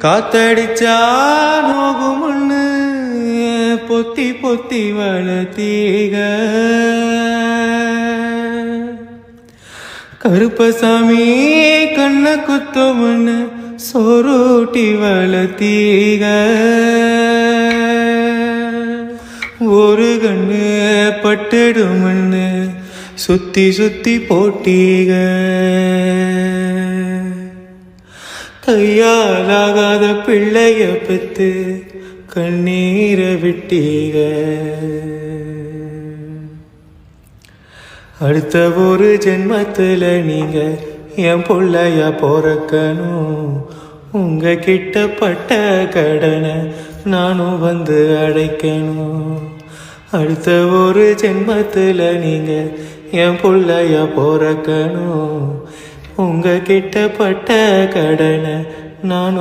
காத்தடிச்சா நோகுமுன்னு பொத்தி பொத்தி வளர்த்தீக கருப்பசாமி கண்ண குத்தமுன்னு சொருட்டி வளர்த்தீக ஒரு கண்ணு பட்டுடுமுன்னு சுத்தி சுத்தி போட்டீக கையாலாகாத பிள்ளைய பெத்து கண்ணீரை விட்டீக அடுத்த ஒரு ஜென்மத்துல நீங்க என் பிள்ளையா பிறக்கணும் உங்க கிட்ட பட்ட கடனை நானும் வந்து அடைக்கணும் அடுத்த ஒரு ஜென்மத்துல நீங்க என் பிள்ளையா பிறக்கணும் உங்க கிட்ட பட்ட கடனை நானும்